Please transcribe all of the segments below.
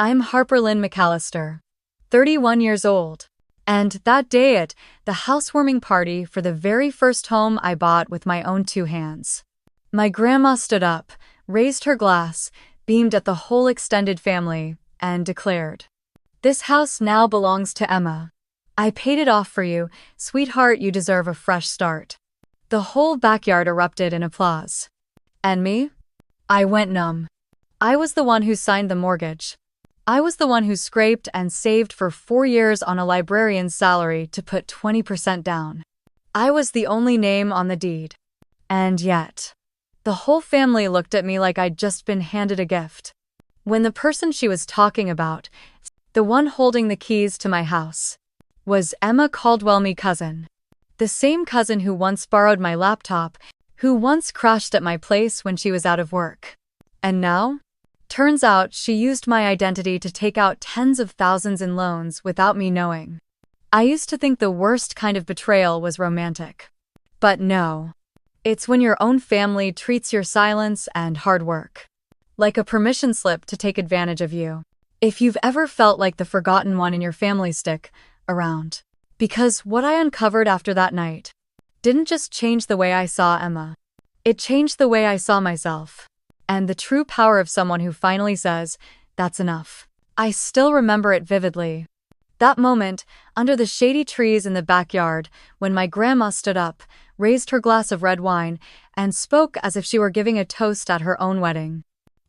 I'm Harper Lynn McAllister, 31 years old. And that day at the housewarming party for the very first home I bought with my own two hands. My grandma stood up, raised her glass, beamed at the whole extended family, and declared, "This house now belongs to Emma. I paid it off for you, sweetheart, you deserve a fresh start." The whole backyard erupted in applause. And me? I went numb. I was the one who signed the mortgage. I was the one who scraped and saved for 4 years on a librarian's salary to put 20% down. I was the only name on the deed. And yet, the whole family looked at me like I'd just been handed a gift. When the person she was talking about, the one holding the keys to my house, was Emma Caldwell-me cousin. The same cousin who once borrowed my laptop, who once crashed at my place when she was out of work. And now? Turns out she used my identity to take out tens of thousands in loans without me knowing. I used to think the worst kind of betrayal was romantic. But no. It's when your own family treats your silence and hard work like a permission slip to take advantage of you. If you've ever felt like the forgotten one in your family, stick around. Because what I uncovered after that night didn't just change the way I saw Emma. It changed the way I saw myself. And the true power of someone who finally says, "That's enough." I still remember it vividly. That moment, under the shady trees in the backyard, when my grandma stood up, raised her glass of red wine, and spoke as if she were giving a toast at her own wedding.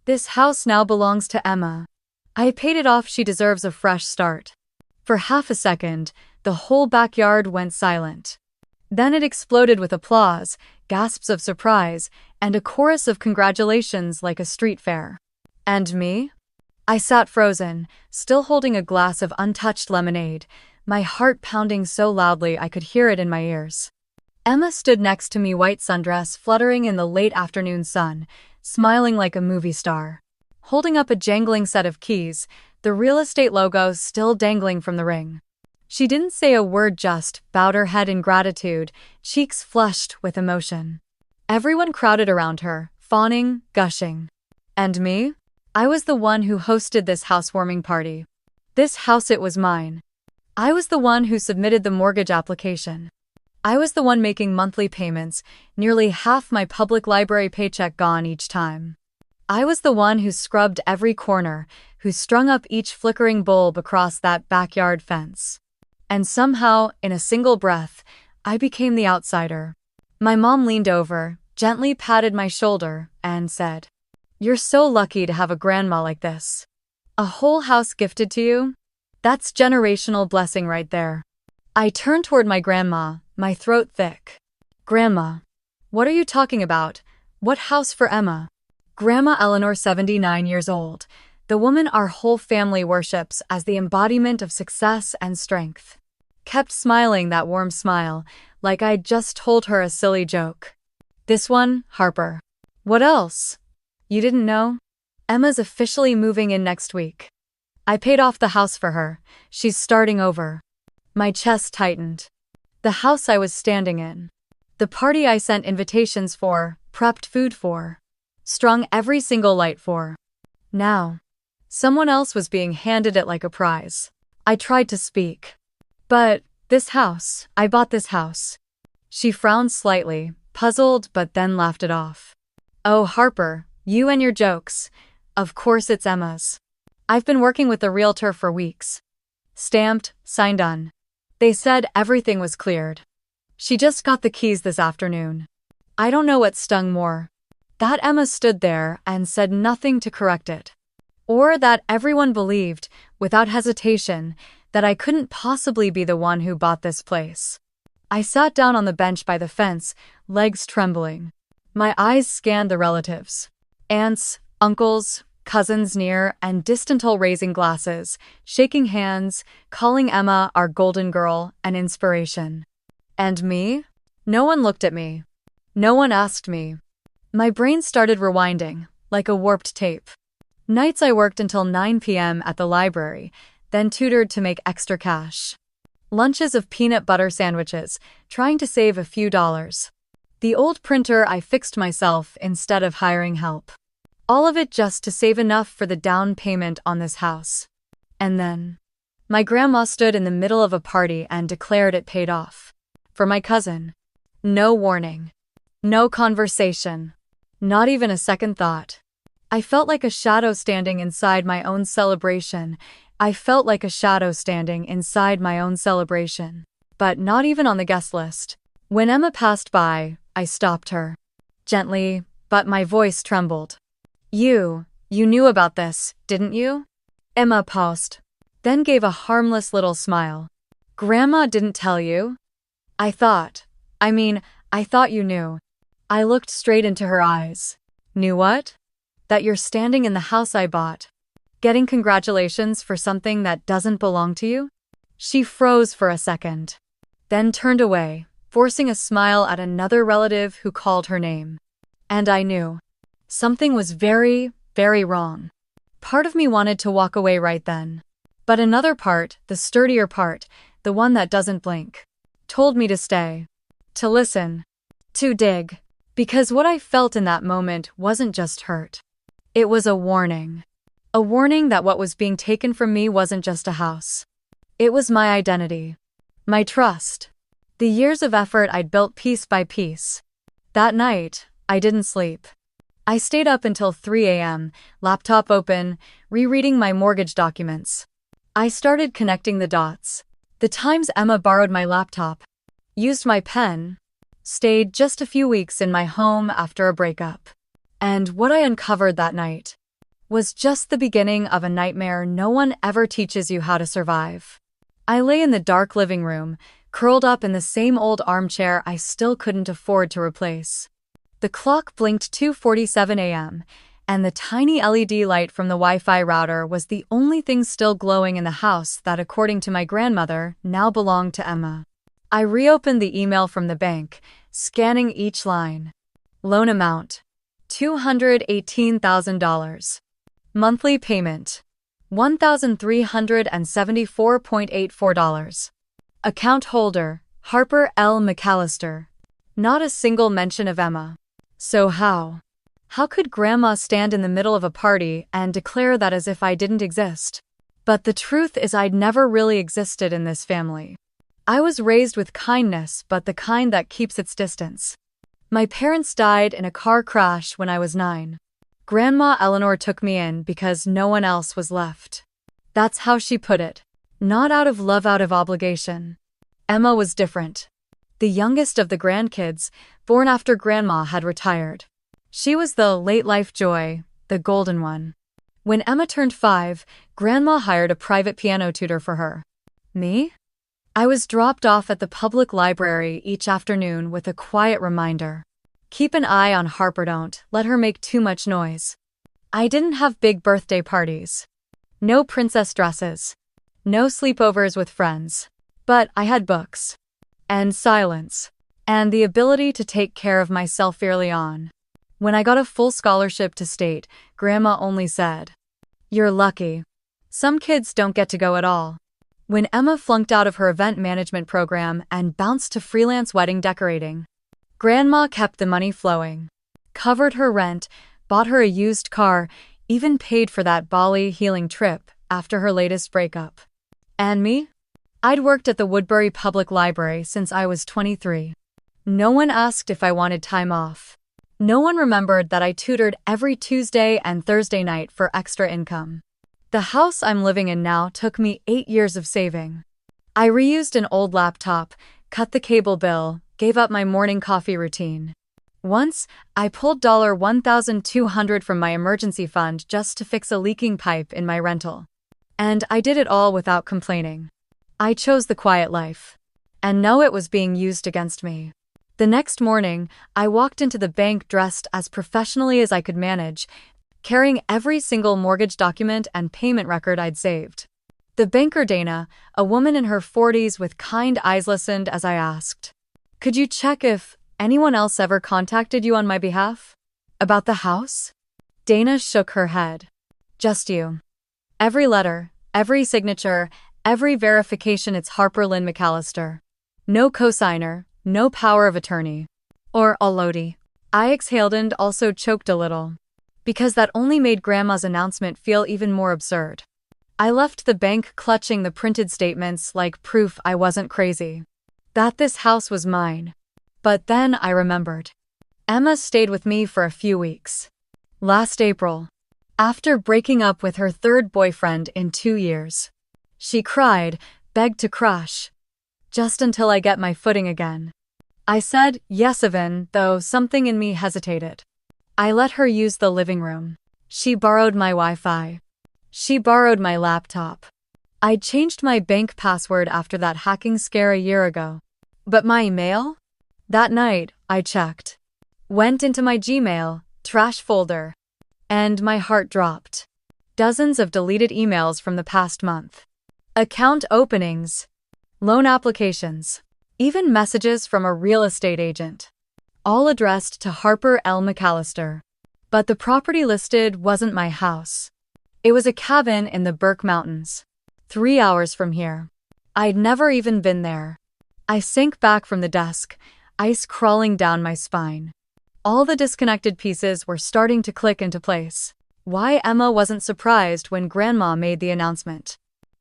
"This house now belongs to Emma. I paid it off, she deserves a fresh start." For half a second, the whole backyard went silent. Then it exploded with applause, gasps of surprise, and a chorus of congratulations like a street fair. And me? I sat frozen, still holding a glass of untouched lemonade, my heart pounding so loudly I could hear it in my ears. Emma stood next to me, white sundress fluttering in the late afternoon sun, smiling like a movie star, holding up a jangling set of keys, the real estate logo still dangling from the ring. She didn't say a word, just bowed her head in gratitude, cheeks flushed with emotion. Everyone crowded around her, fawning, gushing. And me? I was the one who hosted this housewarming party. This house, it was mine. I was the one who submitted the mortgage application. I was the one making monthly payments, nearly half my public library paycheck gone each time. I was the one who scrubbed every corner, who strung up each flickering bulb across that backyard fence. And somehow, in a single breath, I became the outsider. My mom leaned over, gently patted my shoulder, and said, "You're so lucky to have a grandma like this. A whole house gifted to you? That's generational blessing right there." I turned toward my grandma, my throat thick. "Grandma, what are you talking about? What house for Emma?" Grandma Eleanor, 79 years old, the woman our whole family worships as the embodiment of success and strength, kept smiling that warm smile, like I'd just told her a silly joke. "This one, Harper. What else? You didn't know? Emma's officially moving in next week. I paid off the house for her. She's starting over." My chest tightened. The house I was standing in. The party I sent invitations for, prepped food for, strung every single light for. Now, someone else was being handed it like a prize. I tried to speak. "But, this house, I bought this house." She frowned slightly, puzzled, but then laughed it off. "Oh, Harper, you and your jokes. Of course it's Emma's. I've been working with the realtor for weeks. Stamped, signed on. They said everything was cleared. She just got the keys this afternoon." I don't know what stung more. That Emma stood there and said nothing to correct it. Or that everyone believed, without hesitation, that I couldn't possibly be the one who bought this place. I sat down on the bench by the fence, legs trembling. My eyes scanned the relatives. Aunts, uncles, cousins near and distant, all raising glasses, shaking hands, calling Emma our golden girl, an inspiration. And me? No one looked at me. No one asked me. My brain started rewinding, like a warped tape. Nights I worked until 9 p.m. at the library, then tutored to make extra cash. Lunches of peanut butter sandwiches, trying to save a few dollars. The old printer I fixed myself instead of hiring help. All of it just to save enough for the down payment on this house. And then, my grandma stood in the middle of a party and declared it paid off. For my cousin. No warning. No conversation. Not even a second thought. I felt like a shadow standing inside my own celebration. But not even on the guest list. When Emma passed by, I stopped her. Gently, but my voice trembled. You knew about this, didn't you? Emma paused, then gave a harmless little smile. Grandma didn't tell you? I thought you knew. I looked straight into her eyes. Knew what? That you're standing in the house I bought. Getting congratulations for something that doesn't belong to you? She froze for a second, then turned away, forcing a smile at another relative who called her name. And I knew. Something was very, very wrong. Part of me wanted to walk away right then. But another part, the sturdier part, the one that doesn't blink, told me to stay. To listen. To dig. Because what I felt in that moment wasn't just hurt. It was a warning. A warning that what was being taken from me wasn't just a house. It was my identity. My trust. The years of effort I'd built piece by piece. That night, I didn't sleep. I stayed up until 3 a.m., laptop open, rereading my mortgage documents. I started connecting the dots. The times Emma borrowed my laptop, used my pen, stayed just a few weeks in my home after a breakup. And what I uncovered that night was just the beginning of a nightmare no one ever teaches you how to survive. I lay in the dark living room, curled up in the same old armchair I still couldn't afford to replace. The clock blinked 2:47 a.m., and the tiny LED light from the Wi-Fi router was the only thing still glowing in the house that, according to my grandmother, now belonged to Emma. I reopened the email from the bank, scanning each line. Loan amount: $218,000. Monthly payment: $1,374.84. Account holder: Harper L. McAllister. Not a single mention of Emma. So how could Grandma stand in the middle of a party and declare that as if I didn't exist? But the truth is I'd never really existed in this family. I was raised with kindness, but the kind that keeps its distance. My parents died in a car crash when I was 9. Grandma Eleanor took me in because no one else was left. That's how she put it. Not out of love, out of obligation. Emma was different. The youngest of the grandkids, born after Grandma had retired. She was the late-life joy, the golden one. When Emma turned 5, Grandma hired a private piano tutor for her. Me? I was dropped off at the public library each afternoon with a quiet reminder. Keep an eye on Harper, don't let her make too much noise. I didn't have big birthday parties. No princess dresses. No sleepovers with friends. But I had books. And silence. And the ability to take care of myself early on. When I got a full scholarship to state, Grandma only said, "You're lucky. Some kids don't get to go at all." When Emma flunked out of her event management program and bounced to freelance wedding decorating, Grandma kept the money flowing. Covered her rent, bought her a used car, even paid for that Bali healing trip after her latest breakup. And me? I'd worked at the Woodbury Public Library since I was 23. No one asked if I wanted time off. No one remembered that I tutored every Tuesday and Thursday night for extra income. The house I'm living in now took me 8 years of saving. I reused an old laptop, cut the cable bill, gave up my morning coffee routine. Once, I pulled $1,200 from my emergency fund just to fix a leaking pipe in my rental. And I did it all without complaining. I chose the quiet life. And no, it was being used against me. The next morning, I walked into the bank dressed as professionally as I could manage, carrying every single mortgage document and payment record I'd saved. The banker, Dana, a woman in her 40s with kind eyes, listened as I asked, "Could you check if anyone else ever contacted you on my behalf? About the house?" Dana shook her head. "Just you. Every letter, every signature, every verification, it's Harper Lynn McAllister. No cosigner, no power of attorney. Or Olodi." I exhaled and also choked a little. because that only made Grandma's announcement feel even more absurd. I left the bank clutching the printed statements like proof I wasn't crazy, that this house was mine. But then I remembered. Emma stayed with me for a few weeks. Last April, after breaking up with her third boyfriend in 2 years, she cried, begged to crush, just until I get my footing again. I said yes even, though something in me hesitated. I let her use the living room. She borrowed my Wi-Fi. She borrowed my laptop. I'd changed my bank password after that hacking scare a year ago. But my email? That night, I checked. Went into my Gmail, trash folder. And my heart dropped. Dozens of deleted emails from the past month. Account openings. Loan applications. Even messages from a real estate agent. All addressed to Harper L. McAllister. But the property listed wasn't my house. It was a cabin in the Burke Mountains, 3 hours from here. I'd never even been there. I sank back from the desk, ice crawling down my spine. All the disconnected pieces were starting to click into place. Why Emma wasn't surprised when Grandma made the announcement.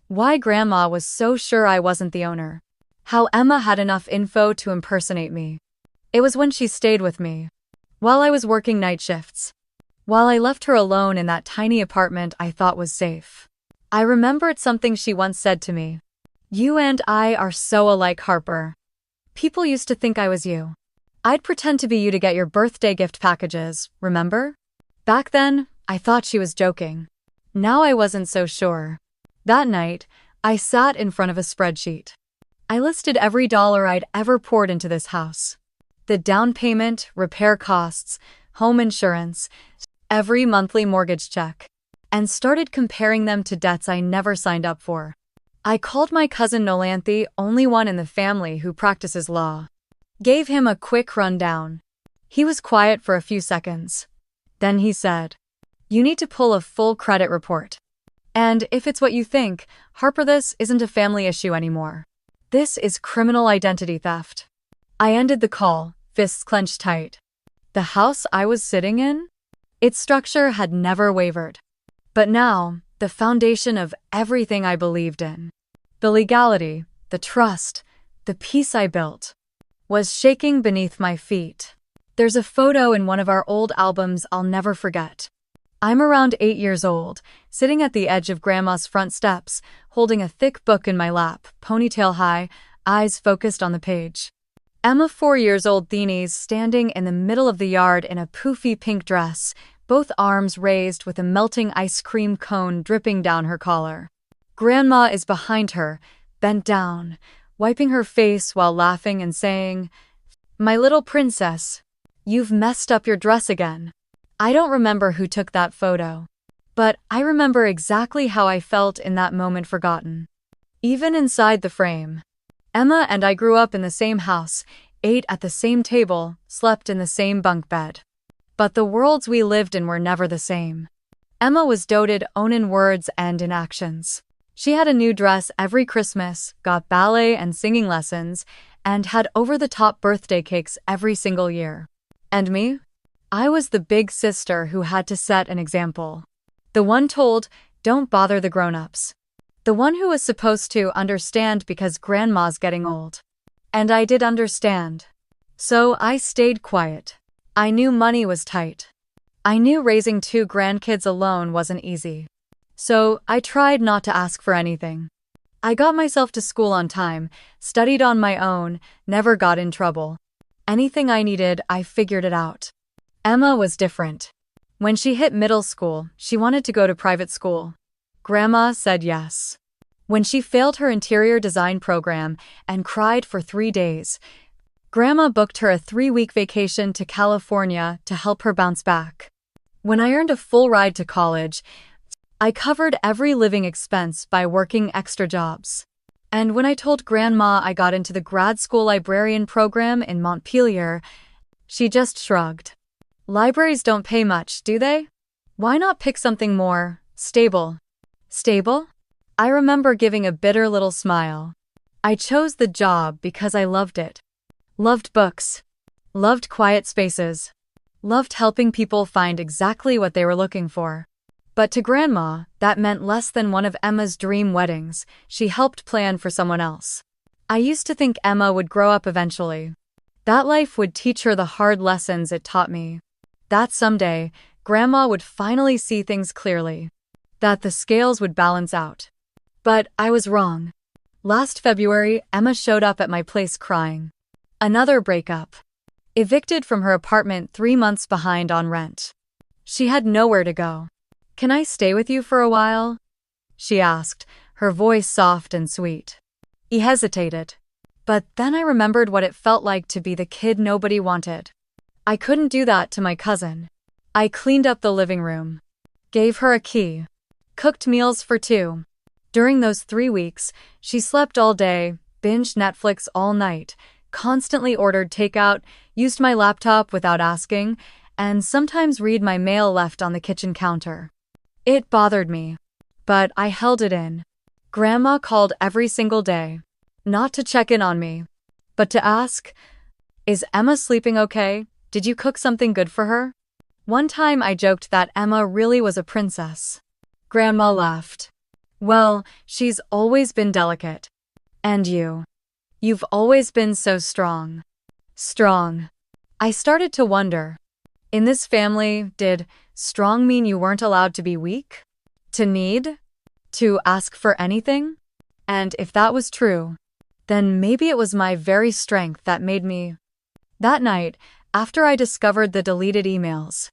Why Grandma was so sure I wasn't the owner. How Emma had enough info to impersonate me. It was when she stayed with me, while I was working night shifts. While I left her alone in that tiny apartment I thought was safe. I remembered something she once said to me. You and I are so alike, Harper. People used to think I was you. I'd pretend to be you to get your birthday gift packages, remember? Back then, I thought she was joking. Now I wasn't so sure. That night, I sat in front of a spreadsheet. I listed every dollar I'd ever poured into this house. The down payment, repair costs, home insurance, every monthly mortgage check, and started comparing them to debts I never signed up for. I called my cousin Nolanthi, only one in the family who practices law. Gave him a quick rundown. He was quiet for a few seconds. Then he said, "You need to pull a full credit report. And if it's what you think, Harper, this isn't a family issue anymore. This is criminal identity theft." I ended the call, fists clenched tight. The house I was sitting in? Its structure had never wavered. But now, the foundation of everything I believed in, the legality, the trust, the peace I built, was shaking beneath my feet. There's a photo in one of our old albums I'll never forget. I'm around 8 years old, sitting at the edge of Grandma's front steps, holding a thick book in my lap, ponytail high, eyes focused on the page. Emma, 4 years old, Thenes, standing in the middle of the yard in a poofy pink dress, both arms raised with a melting ice cream cone dripping down her collar. Grandma is behind her, bent down, wiping her face while laughing and saying, "My little princess, you've messed up your dress again." I don't remember who took that photo, but I remember exactly how I felt in that moment forgotten. Even inside the frame. Emma and I grew up in the same house, ate at the same table, slept in the same bunk bed. But the worlds we lived in were never the same. Emma was doted on in words and in actions. She had a new dress every Christmas, got ballet and singing lessons, and had over-the-top birthday cakes every single year. And me? I was the big sister who had to set an example. The one told, don't bother the grown-ups. The one who was supposed to understand because Grandma's getting old. And I did understand. So I stayed quiet. I knew money was tight. I knew raising 2 grandkids alone wasn't easy. So I tried not to ask for anything. I got myself to school on time, studied on my own, never got in trouble. Anything I needed, I figured it out. Emma was different. When she hit middle school, she wanted to go to private school. Grandma said yes. When she failed her interior design program and cried for 3 days, Grandma booked her a 3-week vacation to California to help her bounce back. When I earned a full ride to college, I covered every living expense by working extra jobs. And when I told Grandma I got into the grad school librarian program in Montpelier, she just shrugged. Libraries don't pay much, do they? Why not pick something more stable? Stable? I remember giving a bitter little smile. I chose the job because I loved it. Loved books. Loved quiet spaces. loved helping people find exactly what they were looking for. But to Grandma, that meant less than one of Emma's dream weddings she helped plan for someone else. I used to think Emma would grow up eventually. That life would teach her the hard lessons it taught me. That someday, Grandma would finally see things clearly. That the scales would balance out. But I was wrong. Last February, Emma showed up at my place crying. Another breakup. Evicted from her apartment 3 months behind on rent. She had nowhere to go. "Can I stay with you for a while?" she asked, her voice soft and sweet. He hesitated. But then I remembered what it felt like to be the kid nobody wanted. I couldn't do that to my cousin. I cleaned up the living room. Gave her a key. Cooked meals for 2. During those 3 weeks, she slept all day, binged Netflix all night, constantly ordered takeout, used my laptop without asking, and sometimes read my mail left on the kitchen counter. It bothered me. But I held it in. Grandma called every single day. Not to check in on me, but to ask, "Is Emma sleeping okay? Did you cook something good for her?" One time I joked that Emma really was a princess. Grandma laughed. "Well, she's always been delicate. And you? You've always been so strong." Strong. I started to wonder. In this family, did strong mean you weren't allowed to be weak? To need? To ask for anything? And if that was true, then maybe it was my very strength that made me. That night, after I discovered the deleted emails,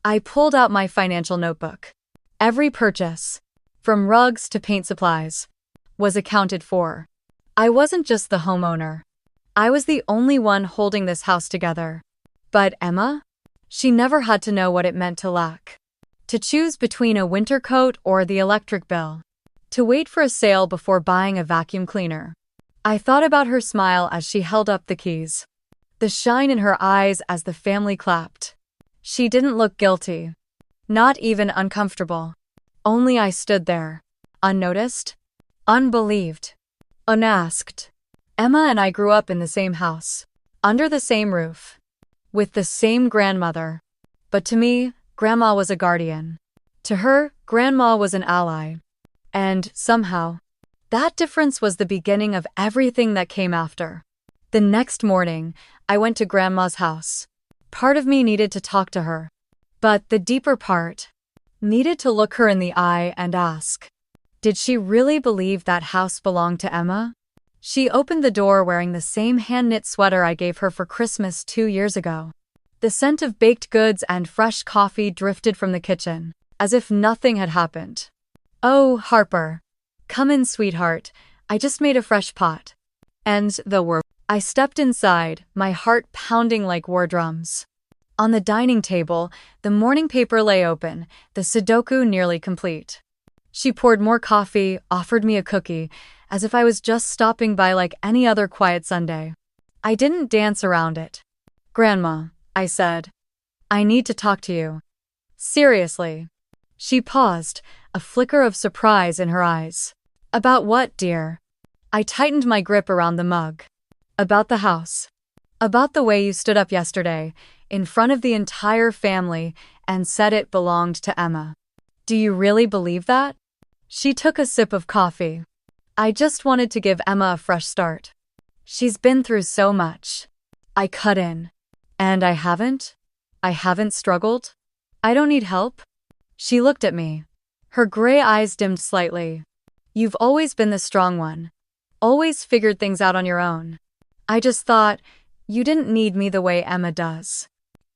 I pulled out my financial notebook. Every purchase, from rugs to paint supplies, was accounted for. I wasn't just the homeowner. I was the only one holding this house together. But Emma? She never had to know what it meant to lack. To choose between a winter coat or the electric bill. To wait for a sale before buying a vacuum cleaner. I thought about her smile as she held up the keys. The shine in her eyes as the family clapped. She didn't look guilty. Not even uncomfortable. Only I stood there. Unnoticed. Unbelieved. Unasked. Emma and I grew up in the same house. Under the same roof. With the same grandmother. But to me, Grandma was a guardian. To her, Grandma was an ally. And, somehow, that difference was the beginning of everything that came after. The next morning, I went to Grandma's house. Part of me needed to talk to her. But the deeper part needed to look her in the eye and ask, did she really believe that house belonged to Emma? She opened the door wearing the same hand-knit sweater I gave her for Christmas 2 years ago. The scent of baked goods and fresh coffee drifted from the kitchen, as if nothing had happened. "Oh, Harper. Come in, sweetheart. I just made a fresh pot." And I stepped inside, my heart pounding like war drums. On the dining table, the morning paper lay open, the Sudoku nearly complete. She poured more coffee, offered me a cookie, as if I was just stopping by like any other quiet Sunday. I didn't dance around it. "Grandma," I said, "I need to talk to you." "Seriously?" She paused, a flicker of surprise in her eyes. "About what, dear?" I tightened my grip around the mug. "About the house. About the way you stood up yesterday, in front of the entire family, and said it belonged to Emma. Do you really believe that?" She took a sip of coffee. "I just wanted to give Emma a fresh start. She's been through so much." I cut in. "And I haven't? I haven't struggled? I don't need help?" She looked at me. Her gray eyes dimmed slightly. "You've always been the strong one. Always figured things out on your own. I just thought, you didn't need me the way Emma does."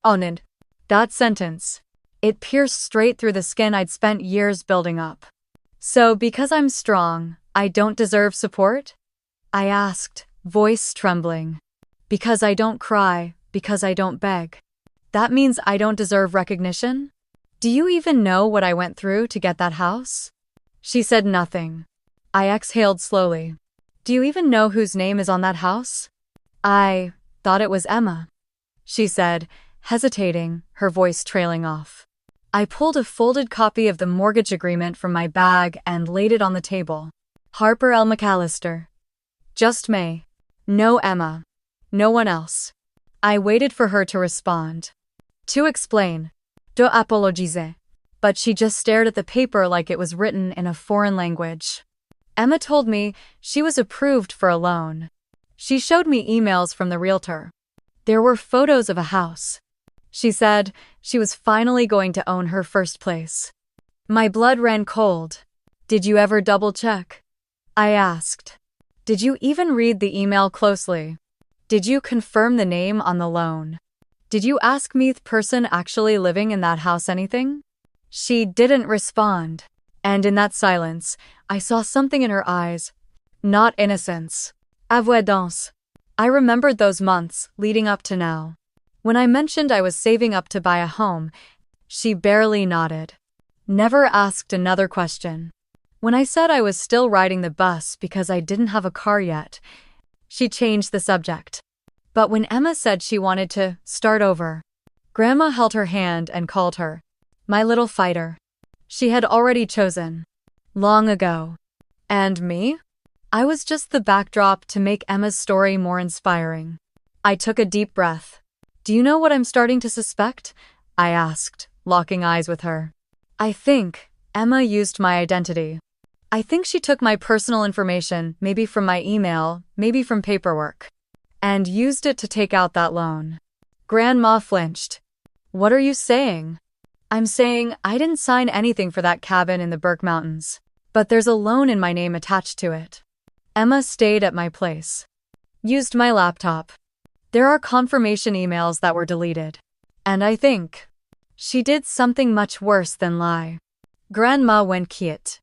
And that sentence. It pierced straight through the skin I'd spent years building up. "So because I'm strong, I don't deserve support?" I asked, voice trembling. "Because I don't cry, because I don't beg. That means I don't deserve recognition? Do you even know what I went through to get that house?" She said nothing. I exhaled slowly. "Do you even know whose name is on that house?" "I thought it was Emma," she said, hesitating, her voice trailing off. I pulled a folded copy of the mortgage agreement from my bag and laid it on the table. "Harper L. McAllister. Just May. No Emma. No one else." I waited for her to respond. To explain. De apologiser. But she just stared at the paper like it was written in a foreign language. Emma told me she was approved for a loan. She showed me emails from the realtor. There were photos of a house. She said she was finally going to own her first place. My blood ran cold. Did you ever double-check? I asked. Did you even read the email closely? Did you confirm the name on the loan? Did you ask me the person actually living in that house anything? She didn't respond. And in that silence, I saw something in her eyes. Not innocence. Avoidance. I remembered those months leading up to now. When I mentioned I was saving up to buy a home, she barely nodded. Never asked another question. When I said I was still riding the bus because I didn't have a car yet, she changed the subject. But when Emma said she wanted to start over, Grandma held her hand and called her my little fighter. She had already chosen. Long ago. And me? I was just the backdrop to make Emma's story more inspiring. I took a deep breath. Do you know what I'm starting to suspect? I asked, locking eyes with her. I think Emma used my identity. I think she took my personal information, maybe from my email, maybe from paperwork, and used it to take out that loan. Grandma flinched. What are you saying? I'm saying I didn't sign anything for that cabin in the Burke Mountains, but there's a loan in my name attached to it. Emma stayed at my place. Used my laptop. There are confirmation emails that were deleted. And I think she did something much worse than lie. Grandma went quiet.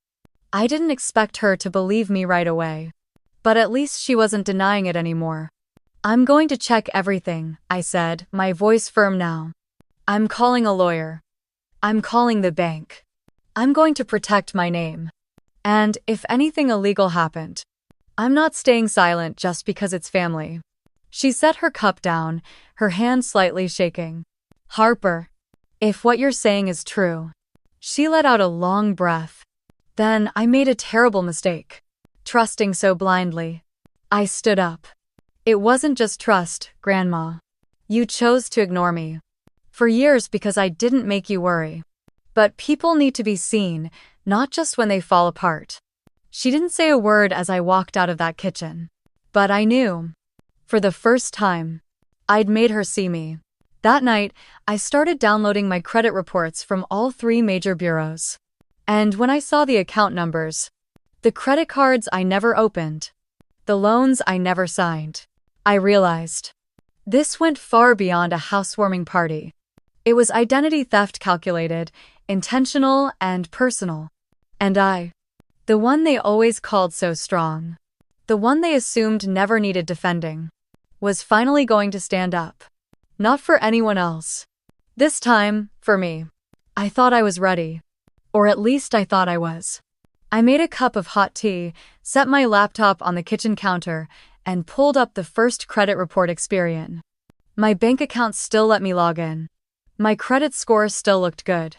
I didn't expect her to believe me right away. But at least she wasn't denying it anymore. I'm going to check everything, I said, my voice firm now. I'm calling a lawyer. I'm calling the bank. I'm going to protect my name. And if anything illegal happened, I'm not staying silent just because it's family. She set her cup down, her hand slightly shaking. Harper, if what you're saying is true. She let out a long breath. Then I made a terrible mistake. Trusting so blindly. I stood up. It wasn't just trust, Grandma. You chose to ignore me. For years because I didn't make you worry. But people need to be seen, not just when they fall apart. She didn't say a word as I walked out of that kitchen. But I knew. For the first time, I'd made her see me. That night, I started downloading my credit reports from all 3 major bureaus. And when I saw the account numbers, the credit cards I never opened, the loans I never signed, I realized this went far beyond a housewarming party. It was identity theft calculated, intentional, and personal. And I, the one they always called so strong, the one they assumed never needed defending, was finally going to stand up. Not for anyone else. This time, for me. I thought I was ready. Or at least I thought I was. I made a cup of hot tea, set my laptop on the kitchen counter, and pulled up the first credit report Experian. My bank account still let me log in. My credit score still looked good.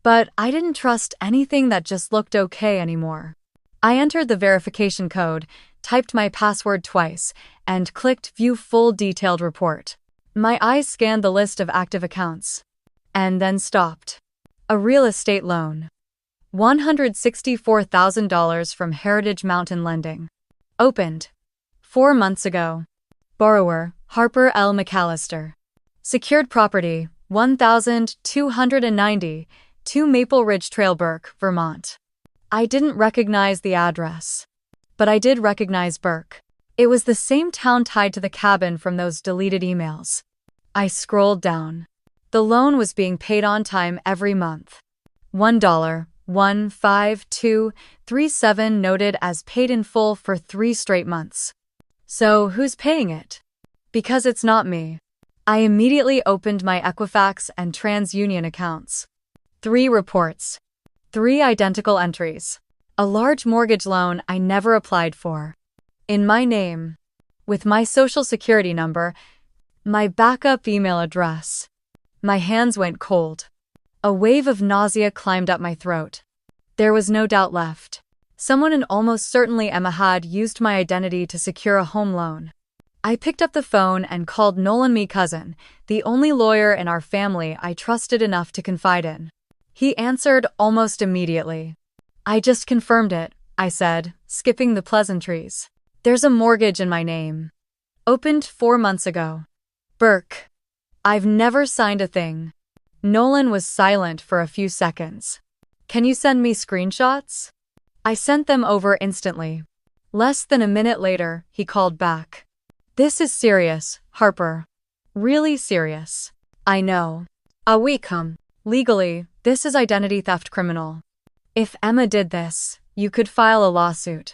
But I didn't trust anything that just looked okay anymore. I entered the verification code, typed my password twice, and clicked View Full Detailed Report. My eyes scanned the list of active accounts. And then stopped. A real estate loan. $164,000 from Heritage Mountain Lending. Opened 4 months ago. Borrower, Harper L. McAllister. Secured property, 1,290, 2 Maple Ridge Trail, Burke, Vermont. I didn't recognize the address. But I did recognize Burke. It was the same town tied to the cabin from those deleted emails. I scrolled down. The loan was being paid on time every month. $1,15237 noted as paid in full for 3 straight months. So who's paying it? Because it's not me. I immediately opened my Equifax and TransUnion accounts. 3 reports. 3 identical entries. A large mortgage loan I never applied for. In my name. With my social security number. My backup email address. My hands went cold. A wave of nausea climbed up my throat. There was no doubt left. Someone, and almost certainly Emma, had used my identity to secure a home loan. I picked up the phone and called Nolan, my cousin, the only lawyer in our family I trusted enough to confide in. He answered almost immediately. I just confirmed it, I said, skipping the pleasantries. There's a mortgage in my name. Opened 4 months ago. Burke. I've never signed a thing. Nolan was silent for a few seconds. Can you send me screenshots? I sent them over instantly. Less than a minute later, he called back. This is serious, Harper. Really serious. I know. Legally, this is identity theft criminal. If Emma did this, you could file a lawsuit.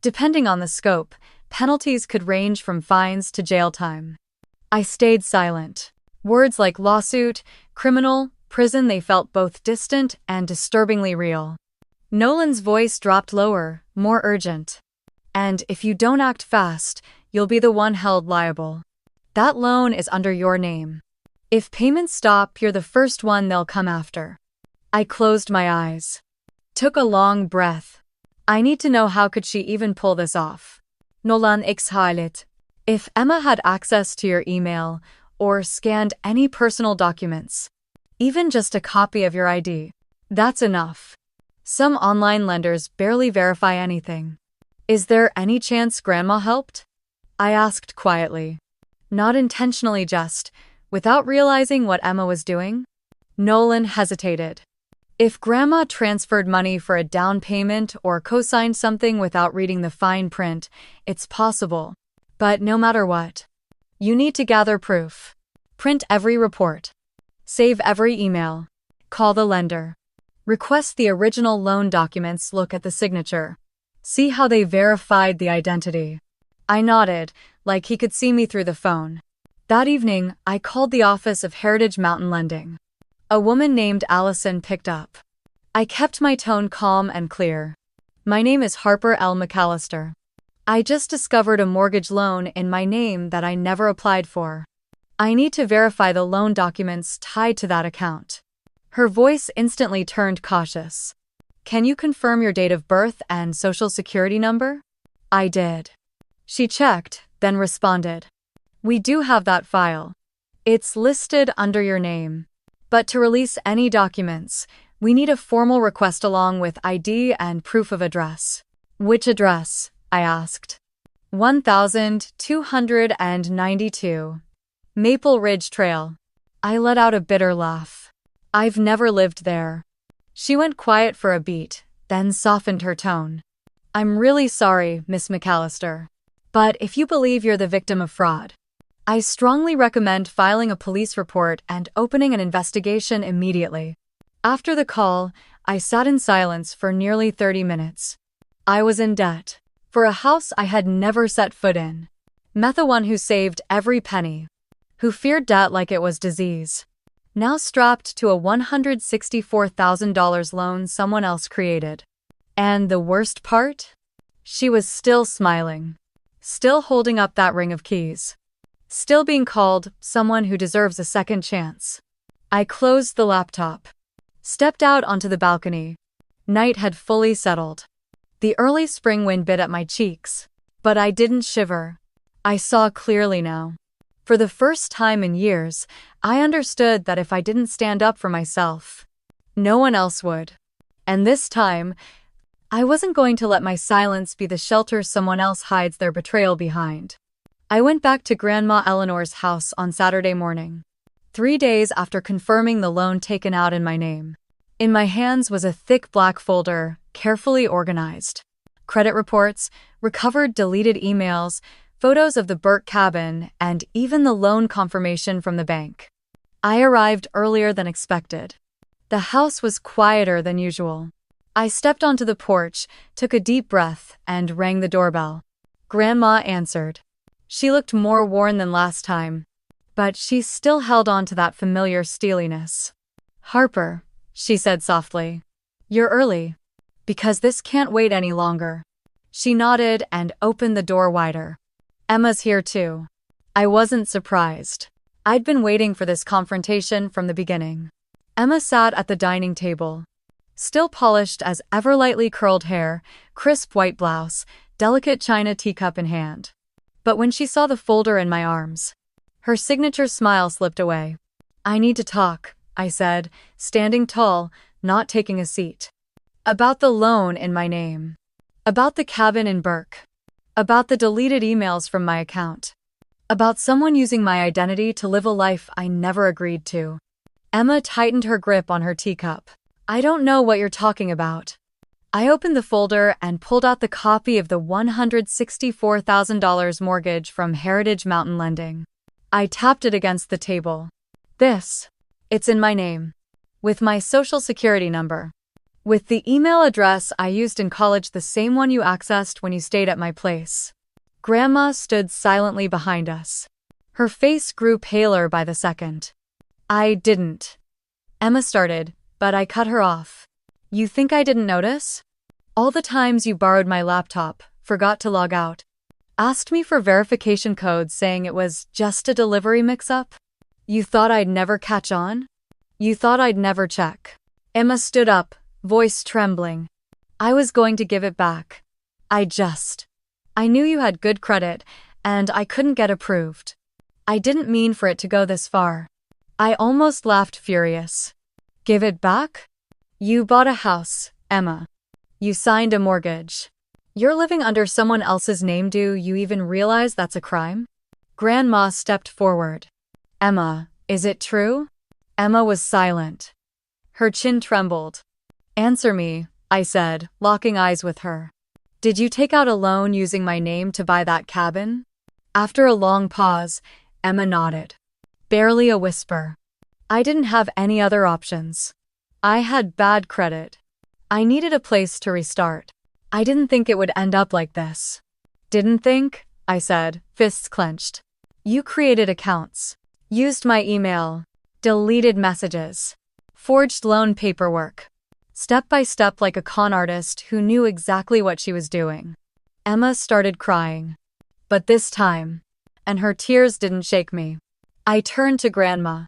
Depending on the scope, penalties could range from fines to jail time. I stayed silent. Words like lawsuit, criminal, prison, they felt both distant and disturbingly real. Nolan's voice dropped lower, more urgent. And if you don't act fast, you'll be the one held liable. That loan is under your name. If payments stop, you're the first one they'll come after. I closed my eyes. Took a long breath. I need to know, how could she even pull this off? Nolan exhaled. If Emma had access to your email, or scanned any personal documents, even just a copy of your ID, that's enough. Some online lenders barely verify anything. Is there any chance Grandma helped? I asked quietly. Not intentionally, just, without realizing what Emma was doing. Nolan hesitated. If Grandma transferred money for a down payment or co-signed something without reading the fine print, it's possible. But no matter what, you need to gather proof. Print every report. Save every email. Call the lender. Request the original loan documents, look at the signature. See how they verified the identity. I nodded, like he could see me through the phone. That evening, I called the office of Heritage Mountain Lending. A woman named Allison picked up. I kept my tone calm and clear. My name is Harper L. McAllister. I just discovered a mortgage loan in my name that I never applied for. I need to verify the loan documents tied to that account. Her voice instantly turned cautious. Can you confirm your date of birth and social security number? I did. She checked, then responded. We do have that file. It's listed under your name. But to release any documents, we need a formal request along with ID and proof of address. Which address? I asked. 1292 Maple Ridge Trail. I let out a bitter laugh. I've never lived there. She went quiet for a beat, then softened her tone. I'm really sorry, Miss McAllister. But if you believe you're the victim of fraud, I strongly recommend filing a police report and opening an investigation immediately. After the call, I sat in silence for nearly 30 minutes. I was in debt. For a house I had never set foot in. Met the one who saved every penny. Who feared debt like it was disease. Now strapped to a $164,000 loan someone else created. And the worst part? She was still smiling. Still holding up that ring of keys. Still being called someone who deserves a second chance. I closed the laptop. Stepped out onto the balcony. Night had fully settled. The early spring wind bit at my cheeks. But I didn't shiver. I saw clearly now. For the first time in years, I understood that if I didn't stand up for myself, no one else would. And this time, I wasn't going to let my silence be the shelter someone else hides their betrayal behind. I went back to Grandma Eleanor's house on Saturday morning, 3 days after confirming the loan taken out in my name. In my hands was a thick black folder, carefully organized. Credit reports, recovered deleted emails, photos of the Burke cabin, and even the loan confirmation from the bank. I arrived earlier than expected. The house was quieter than usual. I stepped onto the porch, took a deep breath, and rang the doorbell. Grandma answered. She looked more worn than last time, but she still held on to that familiar steeliness. Harper, she said softly. You're early. Because this can't wait any longer. She nodded and opened the door wider. Emma's here too. I wasn't surprised. I'd been waiting for this confrontation from the beginning. Emma sat at the dining table. Still polished as ever, lightly curled hair, crisp white blouse, delicate china teacup in hand. But when she saw the folder in my arms, her signature smile slipped away. "I need to talk," I said, standing tall, not taking a seat. "About the loan in my name. About the cabin in Burke. About the deleted emails from my account. About someone using my identity to live a life I never agreed to." Emma tightened her grip on her teacup. "I don't know what you're talking about." I opened the folder and pulled out the copy of the $164,000 mortgage from Heritage Mountain Lending. I tapped it against the table. It's in my name. With my social security number. With the email address I used in college, the same one you accessed when you stayed at my place." Grandma stood silently behind us. Her face grew paler by the second. "I didn't." Emma started, but I cut her off. "You think I didn't notice? All the times you borrowed my laptop, forgot to log out, asked me for verification codes saying it was just a delivery mix-up? You thought I'd never catch on? You thought I'd never check." Emma stood up, voice trembling. "I was going to give it back. I knew you had good credit, and I couldn't get approved. I didn't mean for it to go this far." I almost laughed, furious. "Give it back? You bought a house, Emma. You signed a mortgage. You're living under someone else's name. Do you even realize that's a crime?" Grandma stepped forward. "Emma, is it true?" Emma was silent. Her chin trembled. "Answer me," I said, locking eyes with her. "Did you take out a loan using my name to buy that cabin?" After a long pause, Emma nodded. Barely a whisper. "I didn't have any other options. I had bad credit. I needed a place to restart. I didn't think it would end up like this." "Didn't think?" I said, fists clenched. "You created accounts, used my email, deleted messages, forged loan paperwork, step by step like a con artist who knew exactly what she was doing." Emma started crying. But this time, and her tears didn't shake me. I turned to Grandma.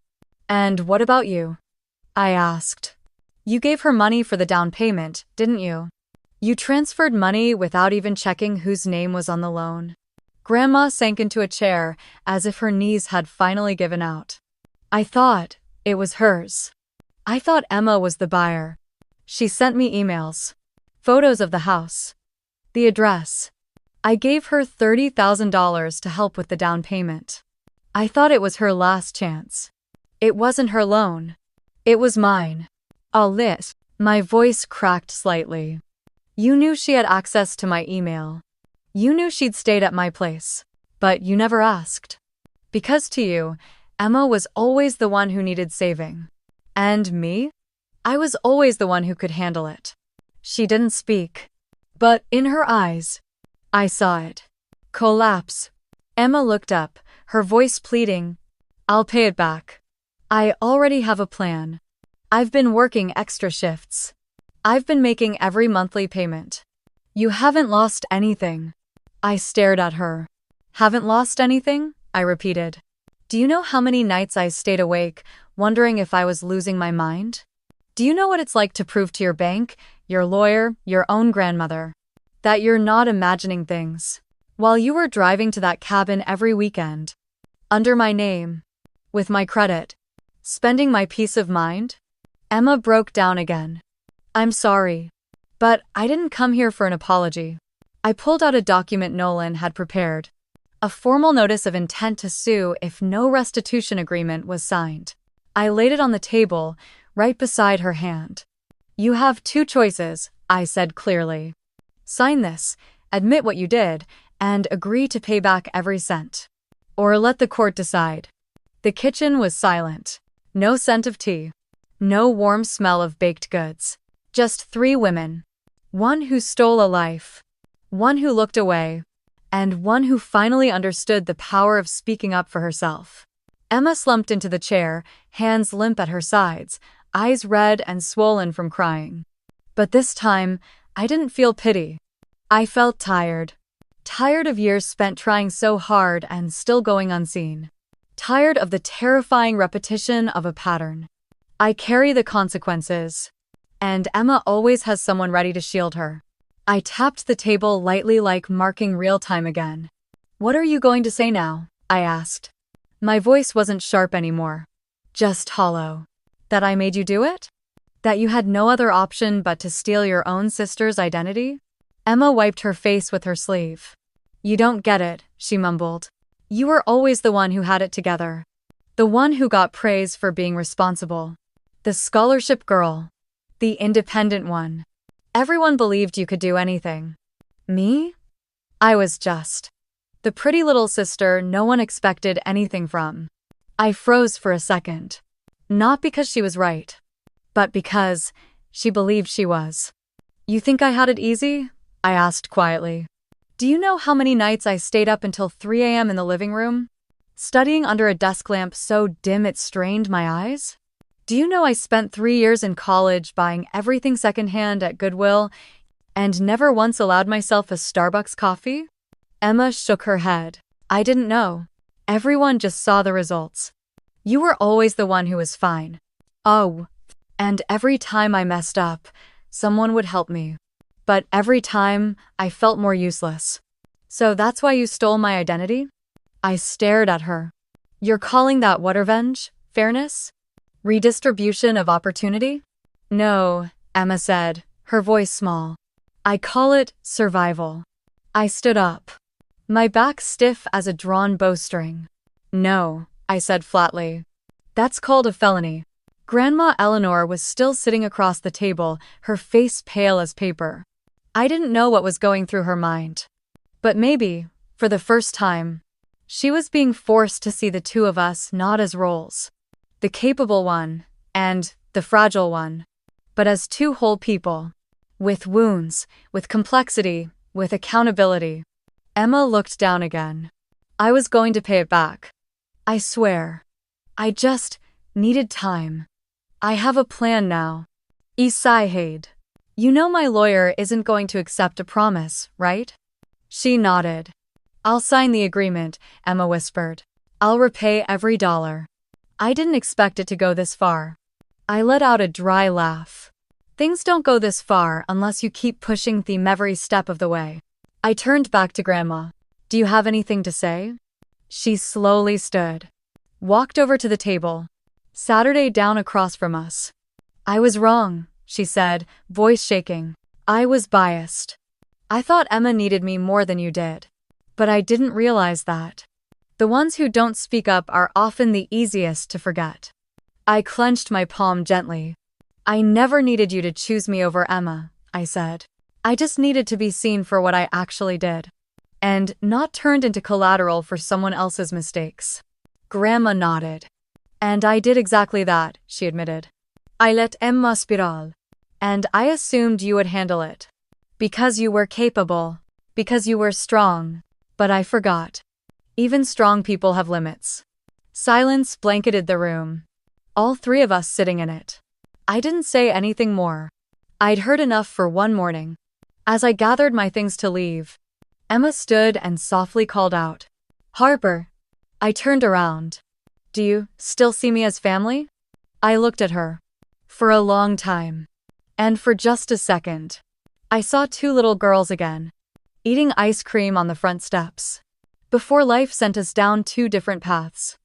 "And what about you?" I asked. "You gave her money for the down payment, didn't you? You transferred money without even checking whose name was on the loan." Grandma sank into a chair as if her knees had finally given out. "I thought it was hers. I thought Emma was the buyer. She sent me emails, photos of the house, the address. I gave her $30,000 to help with the down payment. I thought it was her last chance. It wasn't her loan. It was mine." All this, my voice cracked slightly. "You knew she had access to my email. You knew she'd stayed at my place. But you never asked. Because to you, Emma was always the one who needed saving. And me? I was always the one who could handle it." She didn't speak. But in her eyes, I saw it. Collapse. Emma looked up, her voice pleading. "I'll pay it back. I already have a plan. I've been working extra shifts. I've been making every monthly payment. You haven't lost anything." I stared at her. "Haven't lost anything?" I repeated. "Do you know how many nights I stayed awake, wondering if I was losing my mind? Do you know what it's like to prove to your bank, your lawyer, your own grandmother, that you're not imagining things? While you were driving to that cabin every weekend, under my name, with my credit, spending my peace of mind?" Emma broke down again. "I'm sorry. But I didn't come here for an apology." I pulled out a document Nolan had prepared. A formal notice of intent to sue if no restitution agreement was signed. I laid it on the table, right beside her hand. "You have two choices," I said clearly. "Sign this, admit what you did, and agree to pay back every cent. Or let the court decide." The kitchen was silent. No scent of tea. No warm smell of baked goods. Just three women. One who stole a life. One who looked away. And one who finally understood the power of speaking up for herself. Emma slumped into the chair, hands limp at her sides, eyes red and swollen from crying. But this time, I didn't feel pity. I felt tired. Tired of years spent trying so hard and still going unseen. Tired of the terrifying repetition of a pattern. I carry the consequences. And Emma always has someone ready to shield her. I tapped the table lightly, like marking real time again. What are you going to say now? I asked. My voice wasn't sharp anymore. Just hollow. That I made you do it? That you had no other option but to steal your own sister's identity? Emma wiped her face with her sleeve. You don't get it, she mumbled. You were always the one who had it together. The one who got praise for being responsible. The scholarship girl. The independent one. Everyone believed you could do anything. Me? I was just the pretty little sister no one expected anything from. I froze for a second. Not because she was right, but because she believed she was. You think I had it easy? I asked quietly. Do you know how many nights I stayed up until 3 a.m. in the living room, studying under a desk lamp so dim it strained my eyes? Do you know I spent 3 years in college buying everything secondhand at Goodwill and never once allowed myself a Starbucks coffee? Emma shook her head. I didn't know. Everyone just saw the results. You were always the one who was fine. Oh, and every time I messed up, someone would help me. But every time, I felt more useless. So that's why you stole my identity? I stared at her. You're calling that what revenge? Fairness? Redistribution of opportunity? No, Emma said, her voice small. I call it survival. I stood up, my back stiff as a drawn bowstring. No, I said flatly. That's called a felony. Grandma Eleanor was still sitting across the table, her face pale as paper. I didn't know what was going through her mind. But maybe, for the first time, she was being forced to see the two of us not as roles. The capable one, and the fragile one. But as two whole people. With wounds, with complexity, with accountability. Emma looked down again. I was going to pay it back. I swear. I just needed time. I have a plan now. Isai. You know my lawyer isn't going to accept a promise, right? She nodded. I'll sign the agreement, Emma whispered. I'll repay every dollar. I didn't expect it to go this far. I let out a dry laugh. Things don't go this far unless you keep pushing them every step of the way. I turned back to Grandma. Do you have anything to say? She slowly stood. Walked over to the table. Saturday down across from us. I was wrong, she said, voice shaking. I was biased. I thought Emma needed me more than you did. But I didn't realize that. The ones who don't speak up are often the easiest to forget. I clenched my palm gently. I never needed you to choose me over Emma, I said. I just needed to be seen for what I actually did. And not turned into collateral for someone else's mistakes. Grandma nodded. And I did exactly that, she admitted. I let Emma spiral. And I assumed you would handle it. Because you were capable. Because you were strong. But I forgot. Even strong people have limits. Silence blanketed the room. All three of us sitting in it. I didn't say anything more. I'd heard enough for one morning. As I gathered my things to leave, Emma stood and softly called out. Harper. I turned around. Do you still see me as family? I looked at her. For a long time. And for just a second. I saw two little girls again. Eating ice cream on the front steps. Before life sent us down two different paths.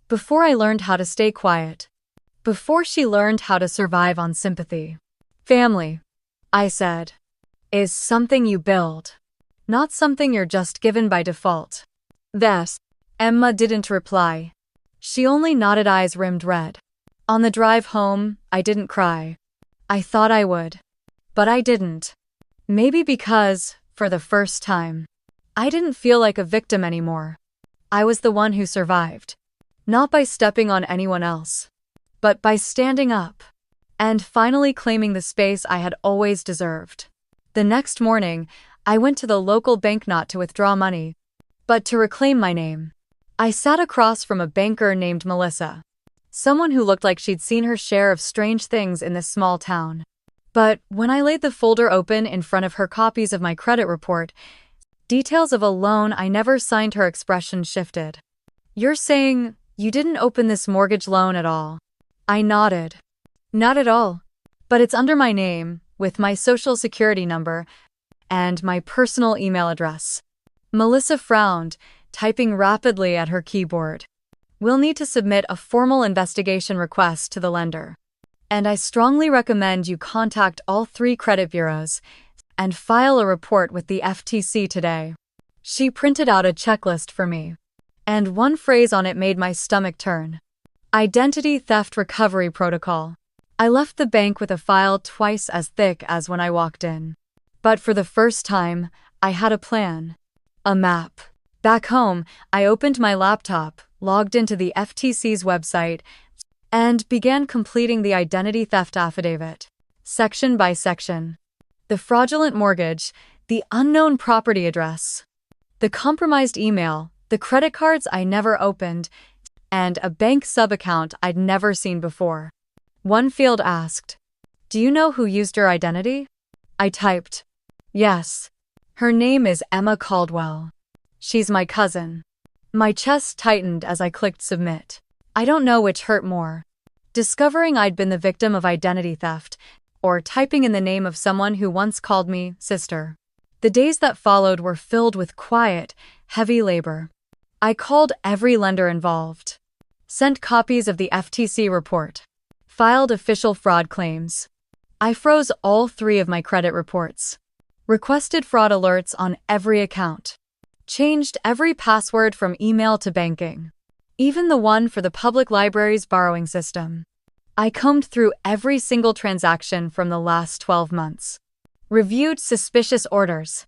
Before I learned how to stay quiet. Before she learned how to survive on sympathy. Family, I said, is something you build. Not something you're just given by default. This. Emma didn't reply. She only nodded, eyes rimmed red. On the drive home, I didn't cry. I thought I would. But I didn't. Maybe because, for the first time, I didn't feel like a victim anymore. I was the one who survived. Not by stepping on anyone else, but by standing up. And finally claiming the space I had always deserved. The next morning, I went to the local bank not to withdraw money, but to reclaim my name. I sat across from a banker named Melissa. Someone who looked like she'd seen her share of strange things in this small town. But when I laid the folder open in front of her copies of my credit report, details of a loan I never signed, her expression shifted. You're saying you didn't open this mortgage loan at all? I nodded. Not at all. But it's under my name, with my social security number, and my personal email address. Melissa frowned, typing rapidly at her keyboard. "We'll need to submit a formal investigation request to the lender. And I strongly recommend you contact all 3 credit bureaus and file a report with the FTC today." She printed out a checklist for me, and one phrase on it made my stomach turn. Identity Theft Recovery Protocol. I left the bank with a file twice as thick as when I walked in. But for the first time, I had a plan. A map. Back home, I opened my laptop, logged into the FTC's website, and began completing the identity theft affidavit, section by section. The fraudulent mortgage, the unknown property address, the compromised email, the credit cards I never opened, and a bank sub-account I'd never seen before. One field asked, "Do you know who used your identity?" I typed, "Yes. Her name is Emma Caldwell. She's my cousin." My chest tightened as I clicked submit. I don't know which hurt more. Discovering I'd been the victim of identity theft, or typing in the name of someone who once called me sister. The days that followed were filled with quiet, heavy labor. I called every lender involved, sent copies of the FTC report, filed official fraud claims. I froze all 3 of my credit reports, requested fraud alerts on every account, changed every password from email to banking, even the one for the public library's borrowing system. I combed through every single transaction from the last 12 months, reviewed suspicious orders,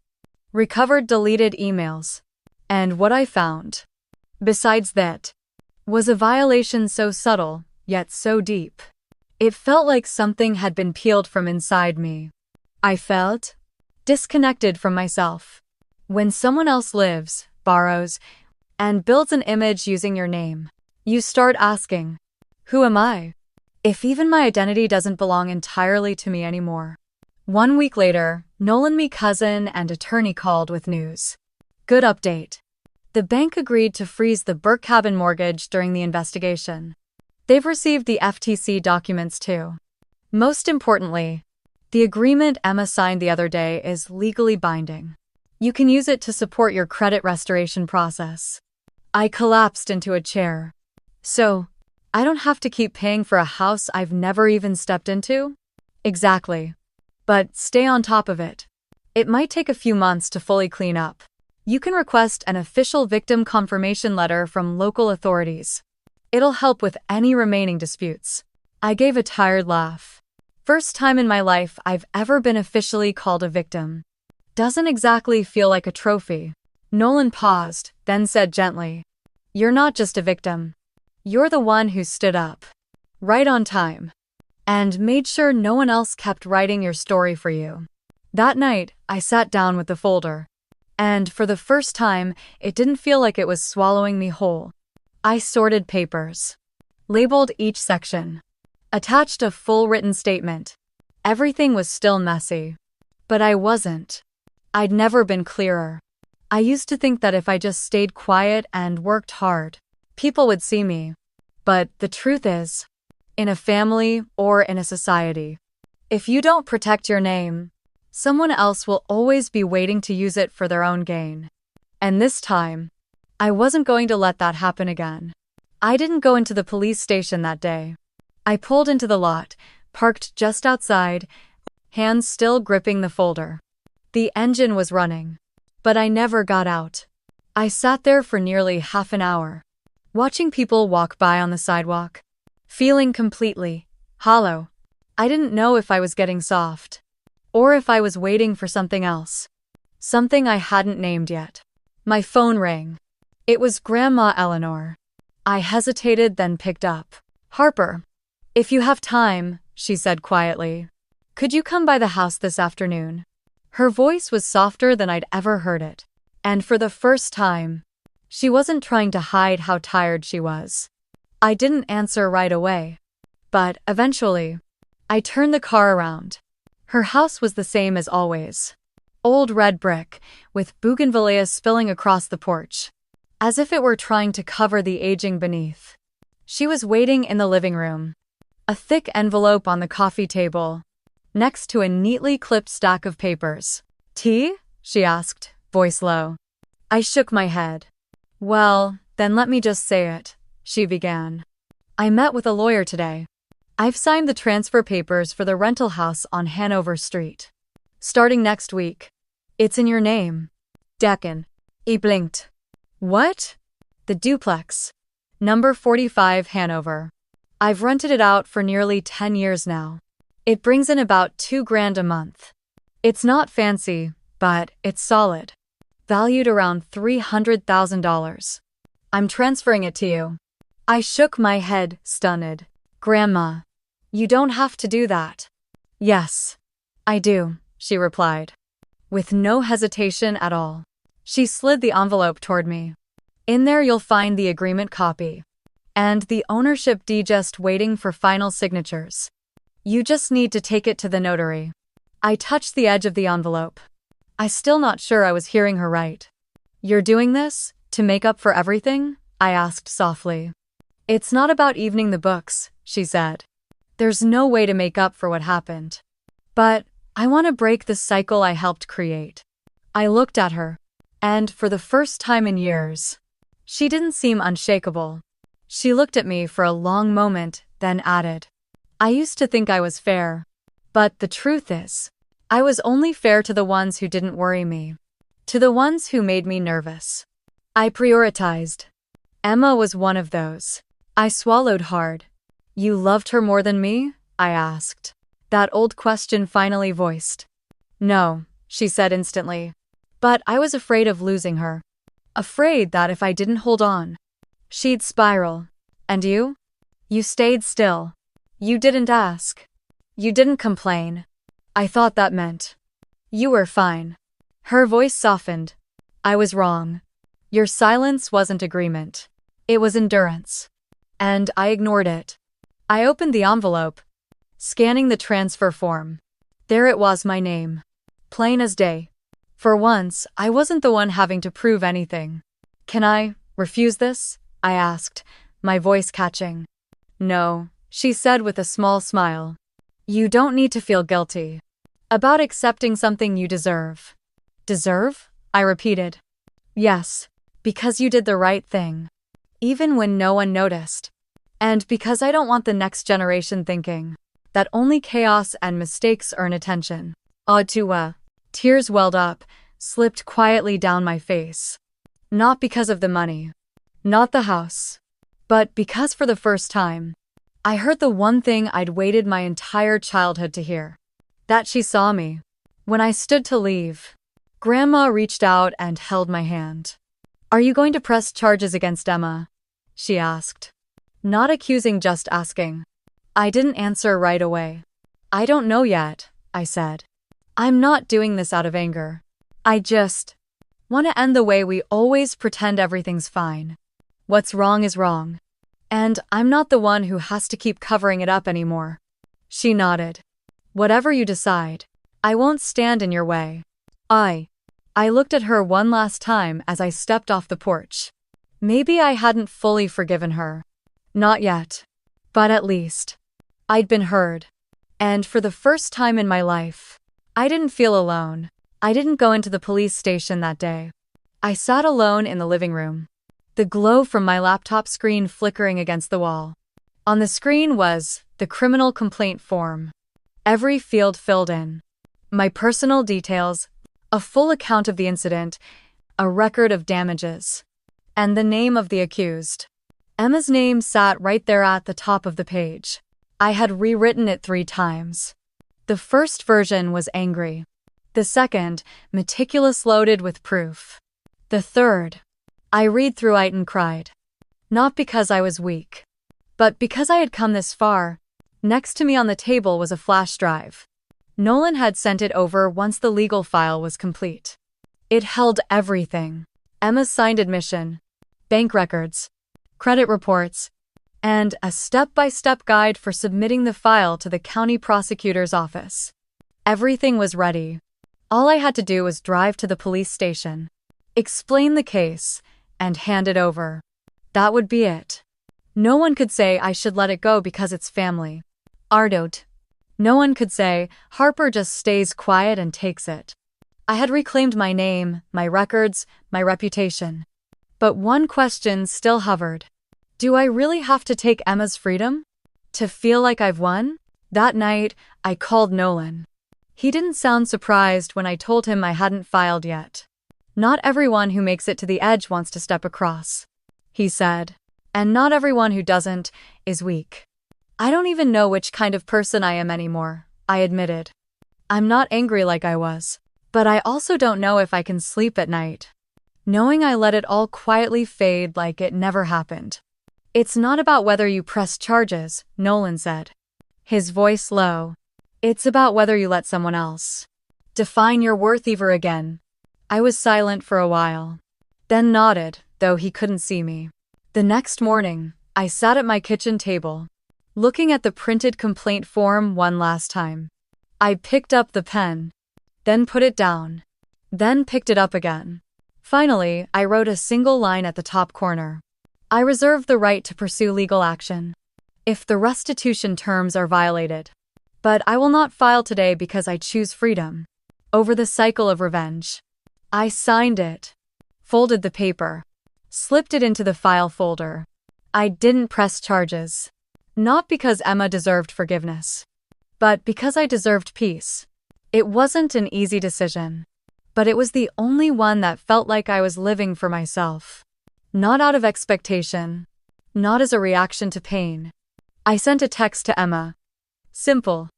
recovered deleted emails, and what I found, besides that, was a violation so subtle, yet so deep. It felt like something had been peeled from inside me. I felt disconnected from myself. When someone else lives, borrows, and builds an image using your name, you start asking, who am I? If even my identity doesn't belong entirely to me anymore. 1 week later, Nolan, my cousin and attorney, called with news. Good update. The bank agreed to freeze the Burke Cabin mortgage during the investigation. They've received the FTC documents too. Most importantly, the agreement Emma signed the other day is legally binding. You can use it to support your credit restoration process. I collapsed into a chair. So, I don't have to keep paying for a house I've never even stepped into? Exactly. But stay on top of it. It might take a few months to fully clean up. You can request an official victim confirmation letter from local authorities. It'll help with any remaining disputes. I gave a tired laugh. First time in my life I've ever been officially called a victim. Doesn't exactly feel like a trophy. Nolan paused, then said gently, "You're not just a victim. You're the one who stood up. Right on time. And made sure no one else kept writing your story for you." That night, I sat down with the folder. And for the first time, it didn't feel like it was swallowing me whole. I sorted papers, labeled each section, attached a full written statement. Everything was still messy. But I wasn't. I'd never been clearer. I used to think that if I just stayed quiet and worked hard, people would see me. But the truth is, in a family or in a society, if you don't protect your name, someone else will always be waiting to use it for their own gain. And this time, I wasn't going to let that happen again. I didn't go into the police station that day. I pulled into the lot, parked just outside, hands still gripping the folder. The engine was running, but I never got out. I sat there for nearly half an hour, watching people walk by on the sidewalk, feeling completely hollow. I didn't know if I was getting soft, or if I was waiting for something else, something I hadn't named yet. My phone rang. It was Grandma Eleanor. I hesitated, then picked up. "Harper, if you have time," she said quietly, "could you come by the house this afternoon?" Her voice was softer than I'd ever heard it. And for the first time, she wasn't trying to hide how tired she was. I didn't answer right away. But eventually, I turned the car around. Her house was the same as always. Old red brick, with bougainvillea spilling across the porch, as if it were trying to cover the aging beneath. She was waiting in the living room, a thick envelope on the coffee table, next to a neatly clipped stack of papers. "Tea?" she asked, voice low. I shook my head. Well, then let me just say it, she began. I met with a lawyer today. I've signed the transfer papers for the rental house on Hanover Street. Starting next week. It's in your name. Deccan. He blinked. What? The duplex. Number 45 Hanover. I've rented it out for nearly 10 years now. It brings in about $2,000 a month. It's not fancy, but it's solid. Valued around $300,000. I'm transferring it to you. I shook my head, stunned. Grandma, you don't have to do that. Yes, I do, she replied. With no hesitation at all. She slid the envelope toward me. In there you'll find the agreement copy. And the ownership deed just waiting for final signatures. You just need to take it to the notary. I touched the edge of the envelope. I still not sure I was hearing her right. You're doing this to make up for everything? I asked softly. It's not about evening the books, she said. There's no way to make up for what happened. But I want to break the cycle I helped create. I looked at her, and for the first time in years, she didn't seem unshakable. She looked at me for a long moment, then added, I used to think I was fair. But the truth is, I was only fair to the ones who didn't worry me. To the ones who made me nervous. I prioritized. Emma was one of those. I swallowed hard. You loved her more than me? I asked. That old question finally voiced. No, she said instantly. But I was afraid of losing her. Afraid that if I didn't hold on, she'd spiral. And you? You stayed still. You didn't ask. You didn't complain. I thought that meant you were fine. Her voice softened. I was wrong. Your silence wasn't agreement. It was endurance. And I ignored it. I opened the envelope, scanning the transfer form. There it was, my name. Plain as day. For once, I wasn't the one having to prove anything. Can I refuse this? I asked, my voice catching. No, she said with a small smile. You don't need to feel guilty about accepting something you deserve. Deserve? I repeated. Yes, because you did the right thing. Even when no one noticed. And because I don't want the next generation thinking that only chaos and mistakes earn attention. Tears welled up, slipped quietly down my face. Not because of the money. Not the house. But because for the first time, I heard the one thing I'd waited my entire childhood to hear. That she saw me. When I stood to leave, Grandma reached out and held my hand. Are you going to press charges against Emma? She asked. Not accusing, just asking. I didn't answer right away. I don't know yet, I said. I'm not doing this out of anger. I just want to end the way we always pretend everything's fine. What's wrong is wrong. And I'm not the one who has to keep covering it up anymore. She nodded. Whatever you decide, I won't stand in your way. I looked at her one last time as I stepped off the porch. Maybe I hadn't fully forgiven her. Not yet. But at least I'd been heard. And for the first time in my life, I didn't feel alone. I didn't go into the police station that day. I sat alone in the living room, the glow from my laptop screen flickering against the wall. On the screen was the criminal complaint form. Every field filled in. My personal details, a full account of the incident, a record of damages, and the name of the accused. Emma's name sat right there at the top of the page. I had rewritten it 3 times. The first version was angry. The second, meticulous, loaded with proof. The third, I read through it and cried. Not because I was weak, but because I had come this far. Next to me on the table was a flash drive. Nolan had sent it over once the legal file was complete. It held everything. Emma's signed admission, bank records, credit reports, and a step-by-step guide for submitting the file to the county prosecutor's office. Everything was ready. All I had to do was drive to the police station, explain the case, and hand it over. That would be it. No one could say I should let it go because it's family. Ardot. No one could say Harper just stays quiet and takes it. I had reclaimed my name, my records, my reputation. But one question still hovered. Do I really have to take Emma's freedom to feel like I've won? That night, I called Nolan. He didn't sound surprised when I told him I hadn't filed yet. Not everyone who makes it to the edge wants to step across, he said. And not everyone who doesn't is weak. I don't even know which kind of person I am anymore, I admitted. I'm not angry like I was, but I also don't know if I can sleep at night, knowing I let it all quietly fade like it never happened. It's not about whether you press charges, Nolan said, his voice low. It's about whether you let someone else define your worth ever again. I was silent for a while, then nodded, though he couldn't see me. The next morning, I sat at my kitchen table, looking at the printed complaint form one last time. I picked up the pen, then put it down, then picked it up again. Finally, I wrote a single line at the top corner. I reserve the right to pursue legal action if the restitution terms are violated. But I will not file today because I choose freedom over the cycle of revenge. I signed it, folded the paper, slipped it into the file folder. I didn't press charges. Not because Emma deserved forgiveness, but because I deserved peace. It wasn't an easy decision, but it was the only one that felt like I was living for myself. Not out of expectation, not as a reaction to pain. I sent a text to Emma. Simple,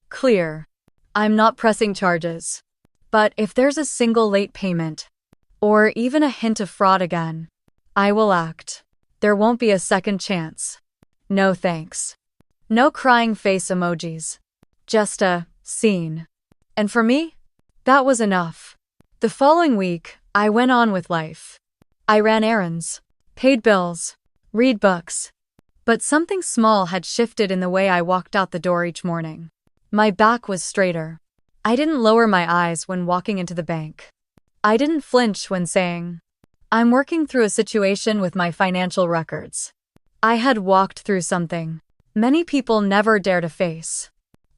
clear. I'm not pressing charges. But if there's a single late payment, or even a hint of fraud again, I will act. There won't be a second chance. No thanks. No crying face emojis. Just a scene. And for me, that was enough. The following week, I went on with life. I ran errands, paid bills, read books. But something small had shifted in the way I walked out the door each morning. My back was straighter. I didn't lower my eyes when walking into the bank. I didn't flinch when saying, I'm working through a situation with my financial records. I had walked through something many people never dare to face.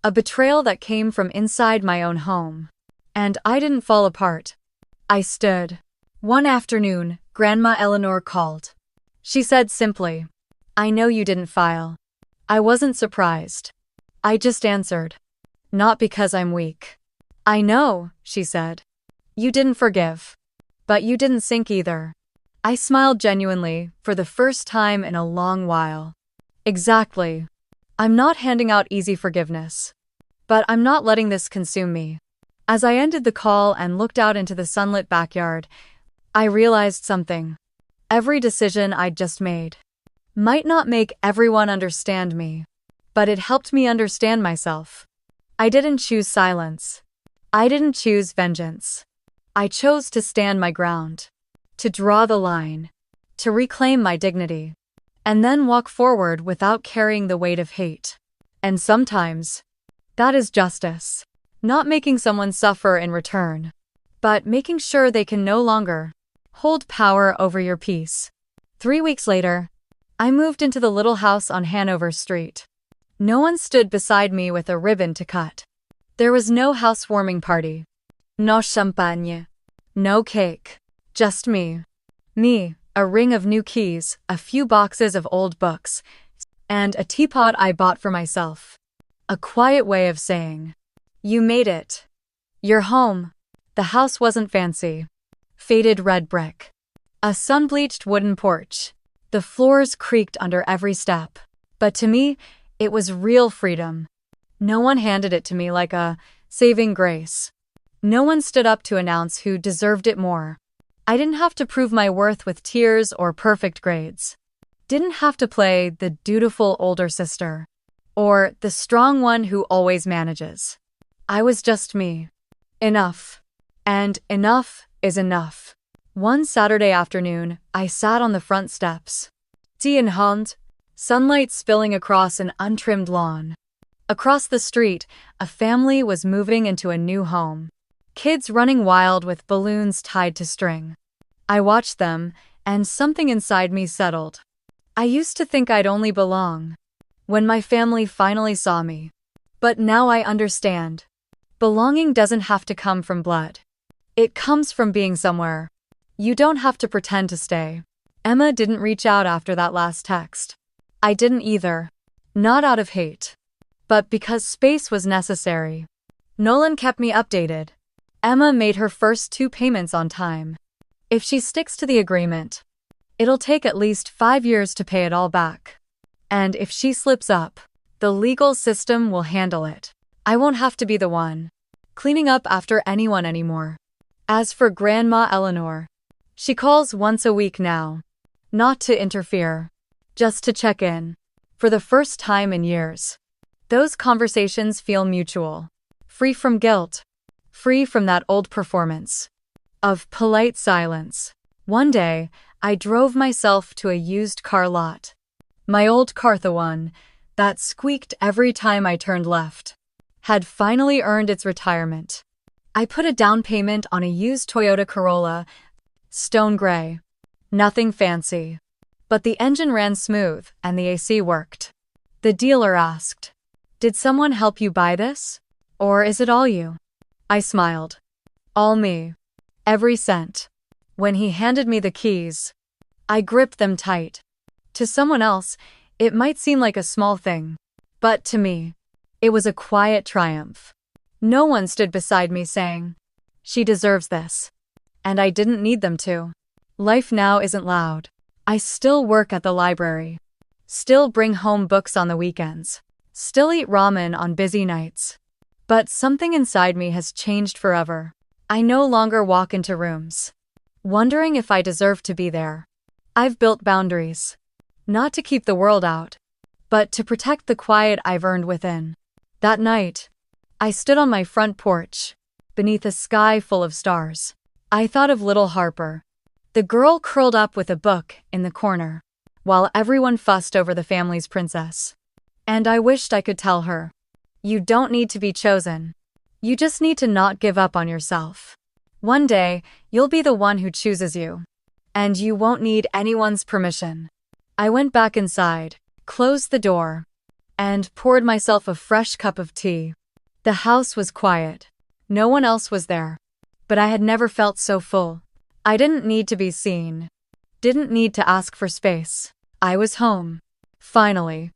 A betrayal that came from inside my own home. And I didn't fall apart. I stood. One afternoon, Grandma Eleanor called. She said simply, I know you didn't file. I wasn't surprised. I just answered. Not because I'm weak. I know, she said. You didn't forgive. But you didn't sink either. I smiled genuinely, for the first time in a long while. Exactly. I'm not handing out easy forgiveness. But I'm not letting this consume me. As I ended the call and looked out into the sunlit backyard, I realized something. Every decision I'd just made might not make everyone understand me, but it helped me understand myself. I didn't choose silence. I didn't choose vengeance. I chose to stand my ground, to draw the line, to reclaim my dignity, and then walk forward without carrying the weight of hate. And sometimes, that is justice. Not making someone suffer in return, but making sure they can no longer hold power over your peace. 3 weeks later, I moved into the little house on Hanover Street. No one stood beside me with a ribbon to cut. There was no housewarming party. No champagne. No cake. Just me. Me, a ring of new keys, a few boxes of old books, and a teapot I bought for myself. A quiet way of saying, you made it. You're home. The house wasn't fancy. Faded red brick. A sun-bleached wooden porch. The floors creaked under every step. But to me, it was real freedom. No one handed it to me like a saving grace. No one stood up to announce who deserved it more. I didn't have to prove my worth with tears or perfect grades. Didn't have to play the dutiful older sister, or the strong one who always manages. I was just me. Enough. And enough is enough. One Saturday afternoon, I sat on the front steps. Tea in hand, sunlight spilling across an untrimmed lawn. Across the street, a family was moving into a new home. Kids running wild with balloons tied to string. I watched them, and something inside me settled. I used to think I'd only belong when my family finally saw me. But now I understand. Belonging doesn't have to come from blood. It comes from being somewhere. You don't have to pretend to stay. Emma didn't reach out after that last text. I didn't either. Not out of hate, but because space was necessary. Nolan kept me updated. Emma made her first 2 payments on time. If she sticks to the agreement, it'll take at least 5 years to pay it all back. And if she slips up, the legal system will handle it. I won't have to be the one cleaning up after anyone anymore. As for Grandma Eleanor, she calls once a week now. Not to interfere, just to check in. For the first time in years, those conversations feel mutual. Free from guilt. Free from that old performance of polite silence. One day, I drove myself to a used car lot. My old car, the one that squeaked every time I turned left, had finally earned its retirement. I put a down payment on a used Toyota Corolla, stone gray. Nothing fancy. But the engine ran smooth and the AC worked. The dealer asked, "Did someone help you buy this? Or is it all you?" I smiled. All me. Every cent. When he handed me the keys, I gripped them tight. To someone else, it might seem like a small thing. But to me, it was a quiet triumph. No one stood beside me saying, "She deserves this." And I didn't need them to. Life now isn't loud. I still work at the library. Still bring home books on the weekends. Still eat ramen on busy nights. But something inside me has changed forever. I no longer walk into rooms wondering if I deserve to be there. I've built boundaries. Not to keep the world out, but to protect the quiet I've earned within. That night, I stood on my front porch, beneath a sky full of stars. I thought of little Harper, the girl curled up with a book in the corner, while everyone fussed over the family's princess. And I wished I could tell her, "You don't need to be chosen. You just need to not give up on yourself. One day, you'll be the one who chooses you. And you won't need anyone's permission." I went back inside, closed the door, and poured myself a fresh cup of tea. The house was quiet. No one else was there. But I had never felt so full. I didn't need to be seen. Didn't need to ask for space. I was home. Finally.